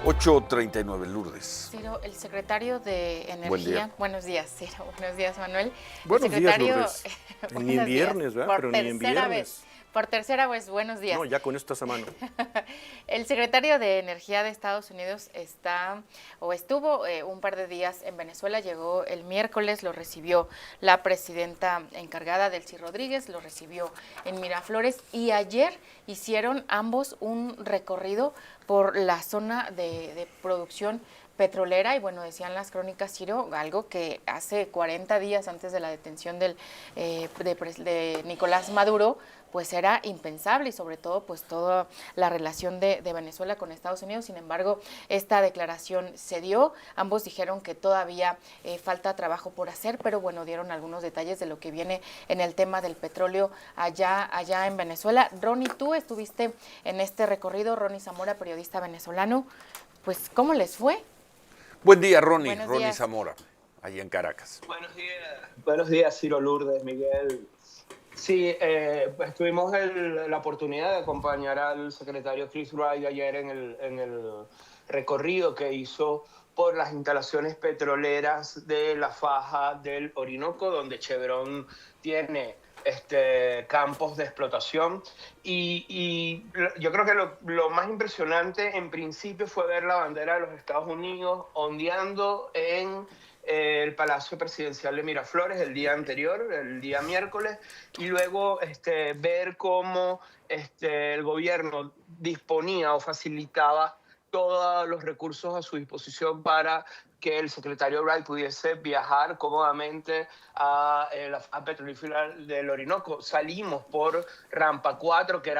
8:39, Lourdes. Ciro, el secretario de Energía. Buen día. Buenos días, Ciro. Buenos días, Manuel. Buenos días, Lourdes. Ni en Buenos días. viernes, ¿verdad? Pero ni en viernes. Por tercera vez, buenos días. No, ya con esto estás a mano. El secretario de Energía de Estados Unidos estuvo un par de días en Venezuela, llegó el miércoles, lo recibió la presidenta encargada, Delcy Rodríguez, lo recibió en Miraflores y ayer hicieron ambos un recorrido por la zona de producción petrolera y bueno, decían las crónicas, Ciro, algo que hace 40 días antes de la detención de Nicolás Maduro, pues era impensable y sobre todo pues toda la relación de Venezuela con Estados Unidos. Sin embargo, esta declaración se dio, ambos dijeron que todavía falta trabajo por hacer, pero bueno, dieron algunos detalles de lo que viene en el tema del petróleo allá en Venezuela. Ronnie, tú estuviste en este recorrido, Ronnie Zamora, periodista venezolano, pues ¿cómo les fue? Buen día, Ronnie. Buenos Ronnie días. Zamora, allá en Caracas. Buenos días, Ciro, Lourdes, Miguel. Sí, pues tuvimos la oportunidad de acompañar al secretario Chris Wright ayer en el recorrido que hizo por las instalaciones petroleras de la faja del Orinoco, donde Chevron tiene campos de explotación. Y yo creo que lo más impresionante en principio fue ver la bandera de los Estados Unidos ondeando en el Palacio Presidencial de Miraflores el día anterior, el día miércoles, y luego ver cómo el gobierno disponía o facilitaba todos los recursos a su disposición para que el secretario Wright pudiese viajar cómodamente a la petrolífera del Orinoco. Salimos por rampa 4, que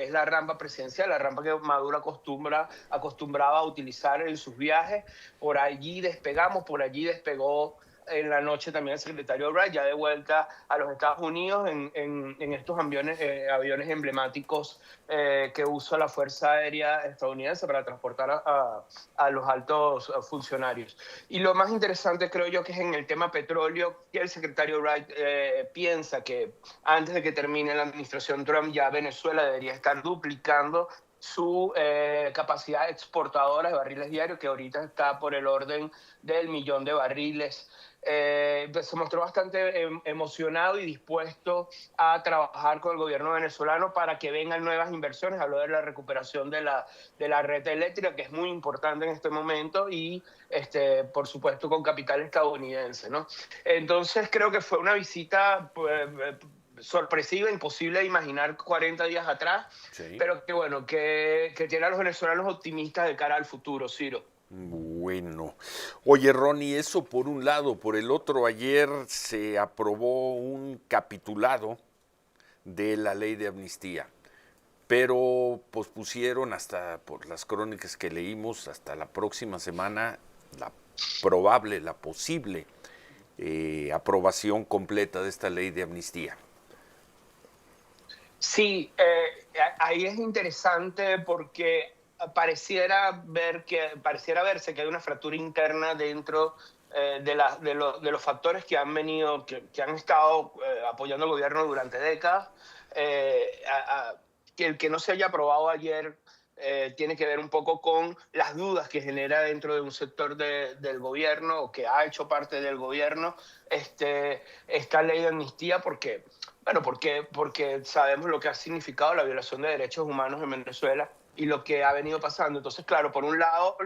es la rampa presidencial, la rampa que Maduro acostumbraba a utilizar en sus viajes. Por allí despegamos, por allí despegó en la noche también el secretario Wright, ya de vuelta a los Estados Unidos en estos aviones emblemáticos que usa la Fuerza Aérea estadounidense para transportar a los altos funcionarios. Y lo más interesante creo yo que es en el tema petróleo, que el secretario Wright piensa que antes de que termine la administración Trump ya Venezuela debería estar duplicando su capacidad exportadora de barriles diarios, que ahorita está por el orden del 1.000.000 de barriles. Se mostró bastante emocionado y dispuesto a trabajar con el gobierno venezolano para que vengan nuevas inversiones. Habló de la recuperación de la red eléctrica, que es muy importante en este momento, y por supuesto con capital estadounidense, ¿no? Entonces creo que fue una visita sorpresiva, imposible de imaginar 40 días atrás, sí. Pero que bueno, que tiene a los venezolanos optimistas de cara al futuro, Ciro. Bueno, oye Ronnie, eso por un lado, por el otro, ayer se aprobó un capitulado de la ley de amnistía, pero pospusieron hasta, por las crónicas que leímos, hasta la próxima semana la posible aprobación completa de esta ley de amnistía. Sí, ahí es interesante porque pareciera verse que hay una fractura interna dentro de los factores que han estado apoyando al gobierno durante décadas. Que el que no se haya aprobado ayer tiene que ver un poco con las dudas que genera dentro de un sector del gobierno, o que ha hecho parte del gobierno, esta ley de amnistía, porque sabemos lo que ha significado la violación de derechos humanos en Venezuela y lo que ha venido pasando. Entonces, claro, por un lado,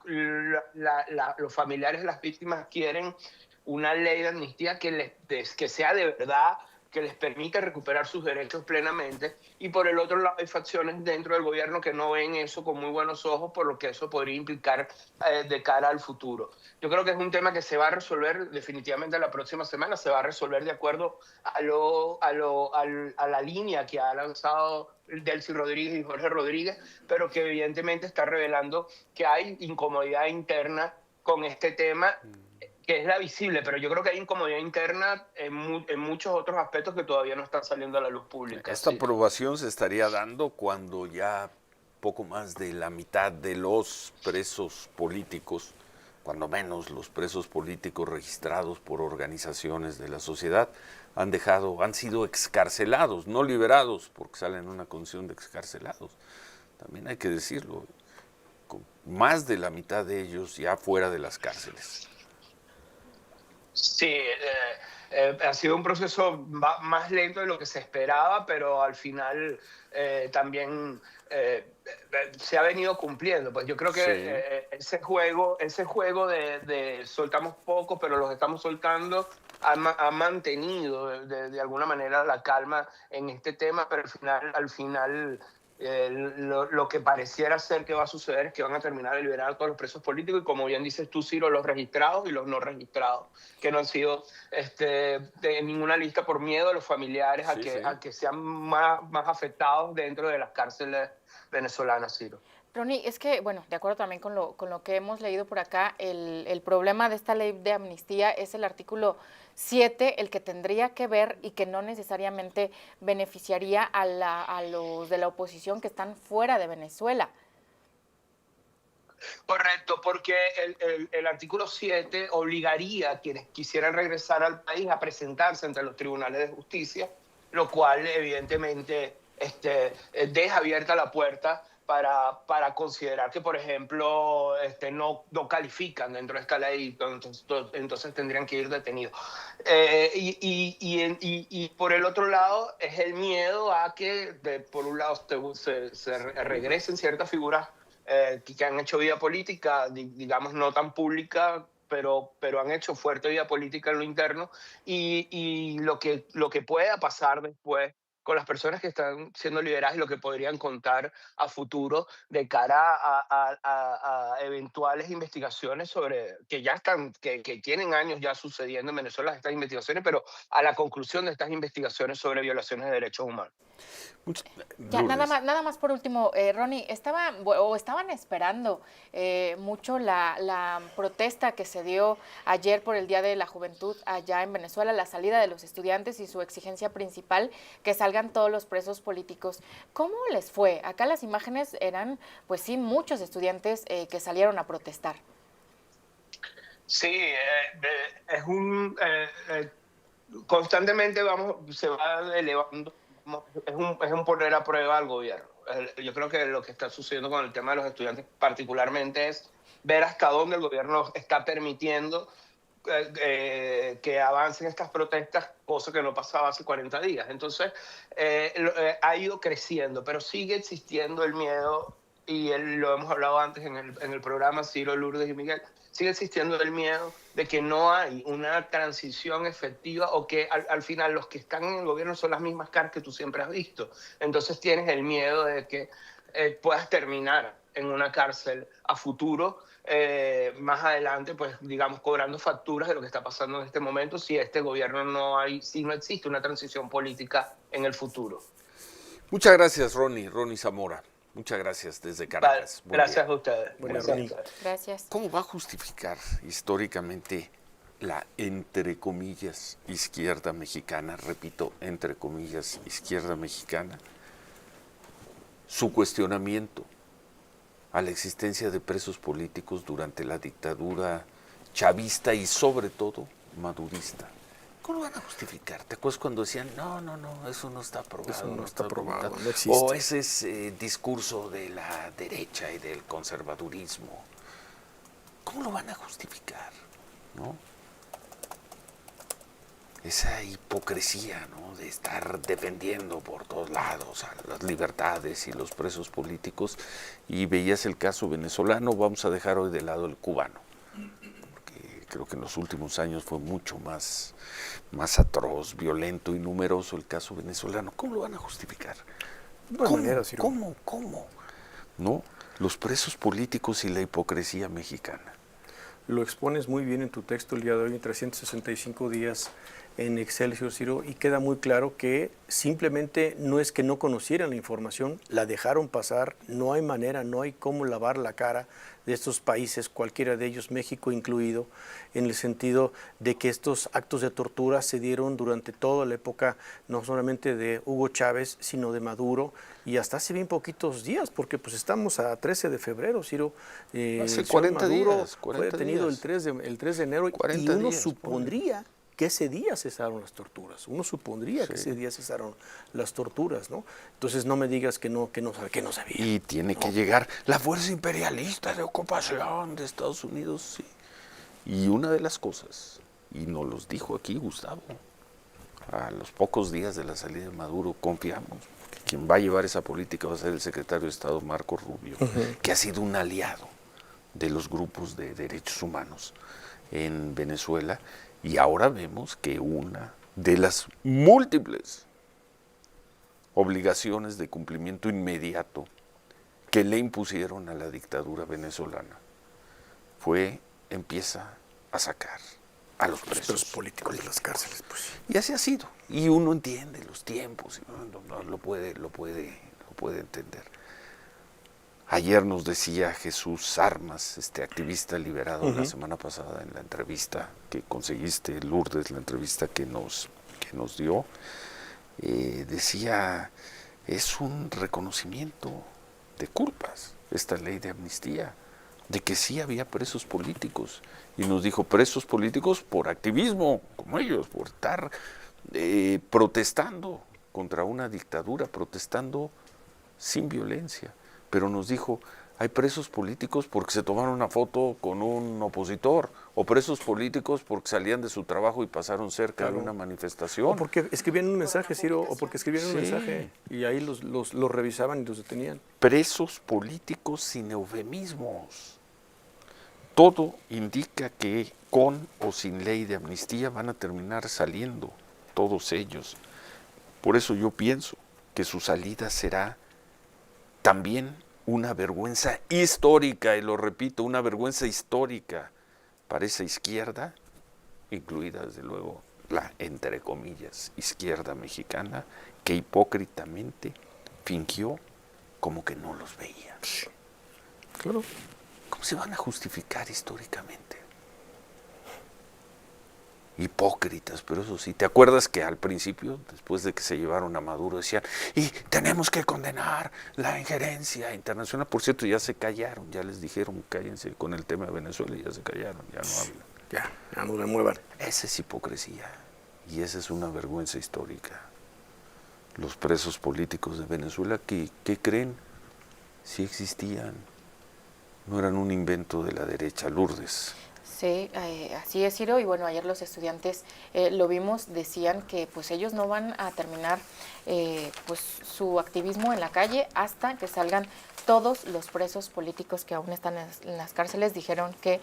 los familiares de las víctimas quieren una ley de amnistía que sea de verdad, que les permita recuperar sus derechos plenamente, y por el otro lado hay facciones dentro del gobierno que no ven eso con muy buenos ojos, por lo que eso podría implicar de cara al futuro. Yo creo que es un tema que se va a resolver definitivamente la próxima semana, se va a resolver de acuerdo a la línea que ha lanzado Delcy Rodríguez y Jorge Rodríguez, pero que evidentemente está revelando que hay incomodidad interna con este tema, que es la visible, pero yo creo que hay incomodidad interna en muchos otros aspectos que todavía no están saliendo a la luz pública. Esta aprobación se estaría dando cuando ya poco más de la mitad de los presos políticos, cuando menos los presos políticos registrados por organizaciones de la sociedad, han sido excarcelados, no liberados, porque salen en una condición de excarcelados. También hay que decirlo. con más de la mitad de ellos ya fuera de las cárceles. Sí, ha sido un proceso más lento de lo que se esperaba, pero al final también se ha venido cumpliendo. Pues yo creo que Sí. ese juego de soltamos poco, pero los estamos soltando, ha mantenido de alguna manera la calma en este tema, pero al final lo que pareciera ser que va a suceder es que van a terminar de liberar a todos los presos políticos y, como bien dices tú, Ciro, los registrados y los no registrados, que no han sido de ninguna lista por miedo a los familiares Sí, sí. a que sean más afectados dentro de las cárceles venezolanas, Ciro. Ronnie, es que, bueno, de acuerdo también con lo que hemos leído por acá, el problema de esta ley de amnistía es el artículo 7, el que tendría que ver y que no necesariamente beneficiaría a los de la oposición que están fuera de Venezuela. Correcto, porque el artículo 7 obligaría a quienes quisieran regresar al país a presentarse ante los tribunales de justicia, lo cual evidentemente deja abierta la puerta para considerar que, por ejemplo, no califican dentro de esta ley, entonces tendrían que ir detenidos. Y por el otro lado es el miedo a que, por un lado, se regresen ciertas figuras que han hecho vida política, digamos, no tan pública, pero han hecho fuerte vida política en lo interno, y lo que pueda pasar después con las personas que están siendo liberadas y lo que podrían contar a futuro de cara a eventuales investigaciones que ya están, que tienen años ya sucediendo en Venezuela, estas investigaciones, pero a la conclusión de estas investigaciones sobre violaciones de derechos humanos. Ya, nada más por último, Ronnie, estaban esperando mucho la protesta que se dio ayer por el Día de la Juventud allá en Venezuela, la salida de los estudiantes y su exigencia principal, que salgan todos los presos políticos. ¿Cómo les fue? Acá las imágenes eran, pues sí, muchos estudiantes que salieron a protestar. Sí, constantemente se va elevando. Es un poner a prueba al gobierno. Yo creo que lo que está sucediendo con el tema de los estudiantes particularmente es ver hasta dónde el gobierno está permitiendo que avancen estas protestas, cosa que no pasaba hace 40 días. Entonces, ha ido creciendo, pero sigue existiendo el miedo, y lo hemos hablado antes en el programa, Ciro, Lourdes y Miguel, sigue existiendo el miedo de que no hay una transición efectiva, o que al final los que están en el gobierno son las mismas caras que tú siempre has visto. Entonces tienes el miedo de que puedas terminar en una cárcel a futuro, más adelante, pues digamos, cobrando facturas de lo que está pasando en este momento, si este gobierno si no existe una transición política en el futuro. Muchas gracias, Ronnie Zamora. Muchas gracias desde Caracas. Gracias a ustedes. Gracias. ¿Cómo va a justificar históricamente la, entre comillas, izquierda mexicana, repito, entre comillas, izquierda mexicana, su cuestionamiento a la existencia de presos políticos durante la dictadura chavista y sobre todo madurista? ¿Cómo lo van a justificar? ¿Te acuerdas cuando decían, no, eso no está aprobado? Eso no está aprobado, no existe. O ese es discurso de la derecha y del conservadurismo. ¿Cómo lo van a justificar? ¿No? Esa hipocresía, ¿no?, de estar defendiendo por todos lados a las libertades y los presos políticos, y veías el caso venezolano. Vamos a dejar hoy de lado el cubano, porque creo que en los últimos años fue mucho más atroz, violento y numeroso el caso venezolano. ¿Cómo lo van a justificar? ¿Cómo? ¿No? Los presos políticos y la hipocresía mexicana. Lo expones muy bien en tu texto el día de hoy, en 365 días en Excelsior, Ciro, y queda muy claro que simplemente no es que no conocieran la información, la dejaron pasar, no hay manera, no hay cómo lavar la cara de estos países, cualquiera de ellos, México incluido, en el sentido de que estos actos de tortura se dieron durante toda la época, no solamente de Hugo Chávez, sino de Maduro, y hasta hace bien poquitos días, porque pues estamos a 13 de febrero, Ciro. Hace 40 Maduro días. Fue detenido el 3 de enero, y uno supondría que ese día cesaron las torturas. Uno supondría que ese día cesaron las torturas, ¿no? Entonces no me digas que no sabía. Y tiene que llegar la fuerza imperialista de ocupación de Estados Unidos, sí. Y una de las cosas, y nos los dijo aquí Gustavo, a los pocos días de la salida de Maduro, confiamos que quien va a llevar esa política va a ser el secretario de Estado Marco Rubio, que ha sido un aliado de los grupos de derechos humanos en Venezuela, y ahora vemos que una de las múltiples obligaciones de cumplimiento inmediato que le impusieron a la dictadura venezolana empieza a sacar a los presos políticos de las cárceles, pues. Y así ha sido. Y uno entiende los tiempos, lo puede entender. Ayer nos decía Jesús Armas, activista liberado la semana pasada en la entrevista que conseguiste, Lourdes, la entrevista que nos dio, decía, es un reconocimiento de culpas esta ley de amnistía, de que sí había presos políticos. Y nos dijo, presos políticos por activismo, como ellos, por estar protestando contra una dictadura, protestando sin violencia. Pero nos dijo, hay presos políticos porque se tomaron una foto con un opositor, o presos políticos porque salían de su trabajo y pasaron cerca de una manifestación. O porque escribían un mensaje, Ciro, o porque escribían un mensaje y ahí los revisaban y los detenían. Presos políticos sin eufemismos. Todo indica que con o sin ley de amnistía van a terminar saliendo todos ellos. Por eso yo pienso que su salida será también una vergüenza histórica, y lo repito, una vergüenza histórica para esa izquierda, incluida desde luego la, entre comillas, izquierda mexicana, que hipócritamente fingió como que no los veía. Claro. ¿Cómo se van a justificar históricamente? Hipócritas, pero eso sí. ¿Te acuerdas que al principio, después de que se llevaron a Maduro, decían, y tenemos que condenar la injerencia internacional? Por cierto, ya se callaron, ya les dijeron, cállense con el tema de Venezuela, y ya se callaron, ya no hablan. Ya no le muevan. Esa es hipocresía, y esa es una vergüenza histórica. Los presos políticos de Venezuela, ¿qué creen? Sí existían, no eran un invento de la derecha. Lourdes. Sí, así es, Ciro, y bueno, ayer los estudiantes lo vimos, decían que pues ellos no van a terminar pues su activismo en la calle hasta que salgan todos los presos políticos que aún están en las cárceles. Dijeron que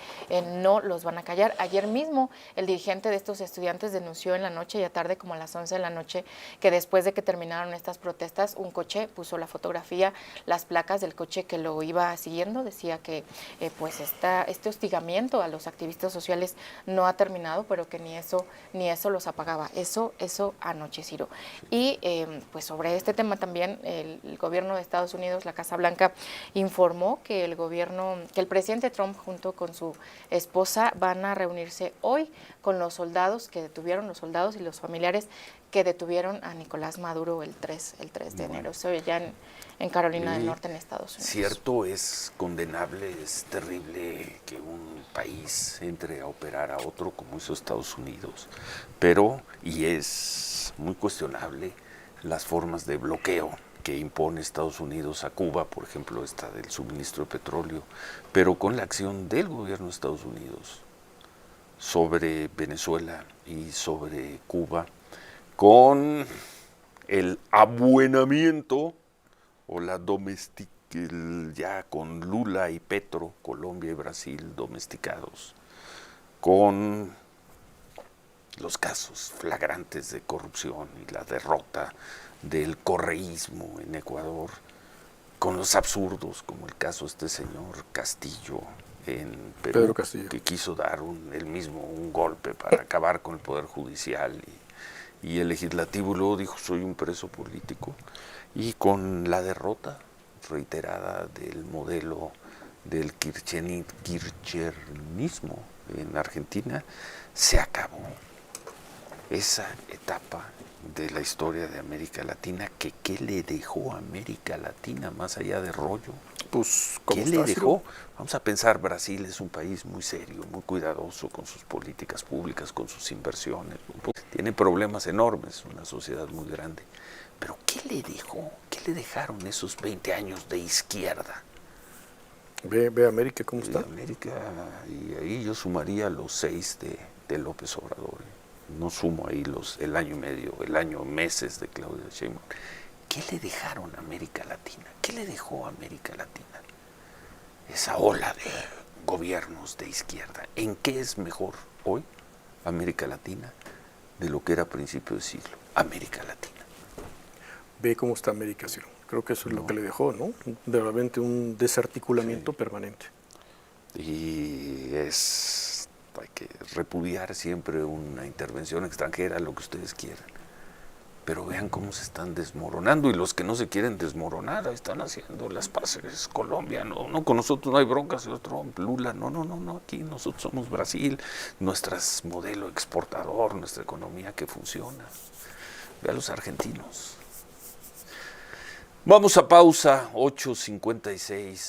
no los van a callar. Ayer mismo el dirigente de estos estudiantes denunció en la noche, ya tarde como a las 11 de la noche, que después de que terminaron estas protestas, un coche puso la fotografía, las placas del coche que lo iba siguiendo. Decía que pues este hostigamiento a los activistas sociales no ha terminado, pero que ni eso los apagaba. Eso anoche, Ciro. Y pues sobre este tema también el gobierno de Estados Unidos, la Casa Blanca, informó que el presidente Trump junto con su esposa van a reunirse hoy con los soldados y los familiares que detuvieron a Nicolás Maduro el 3 de enero. Eso ya en Carolina del Norte, en Estados Unidos. Cierto, es condenable, es terrible que un país entre a operar a otro como hizo Estados Unidos, pero, y es muy cuestionable las formas de bloqueo que impone Estados Unidos a Cuba, por ejemplo, esta del suministro de petróleo, pero con la acción del gobierno de Estados Unidos sobre Venezuela y sobre Cuba, con el abuenamiento o la ya con Lula y Petro, Colombia y Brasil domesticados, con los casos flagrantes de corrupción y la derrota del correísmo en Ecuador, con los absurdos como el caso de este señor Castillo en Perú, que quiso dar él mismo un golpe para acabar con el poder judicial y el legislativo, y luego dijo soy un preso político, y con la derrota reiterada del modelo del kirchnerismo en Argentina, se acabó esa etapa de la historia de América Latina, que qué le dejó a América Latina más allá de rollo. Pues, ¿cómo ¿Qué le está, dejó? Ciro? Vamos a pensar, Brasil es un país muy serio, muy cuidadoso con sus políticas públicas, con sus inversiones. Tiene problemas enormes, una sociedad muy grande. Pero ¿qué le dejó? ¿Qué le dejaron esos 20 años de izquierda? Ve América cómo Y está. América, y ahí yo sumaría los 6 de López Obrador. No sumo ahí el año y medio, meses de Claudia Sheinbaum. ¿Qué le dejaron a América Latina? ¿Qué le dejó a América Latina? Esa ola de gobiernos de izquierda. ¿En qué es mejor hoy América Latina de lo que era a principios de siglo? América Latina. Ve cómo está América, Ciro. Creo que eso es lo que le dejó, ¿no? De repente un desarticulamiento permanente. Y hay que repudiar siempre una intervención extranjera, lo que ustedes quieran. Pero vean cómo se están desmoronando, y los que no se quieren desmoronar están haciendo las paces. Colombia, no, con nosotros no hay broncas, señor Trump, Lula, no, aquí nosotros somos Brasil, nuestro modelo exportador, nuestra economía que funciona. Ve a los argentinos. Vamos a pausa, 8:56.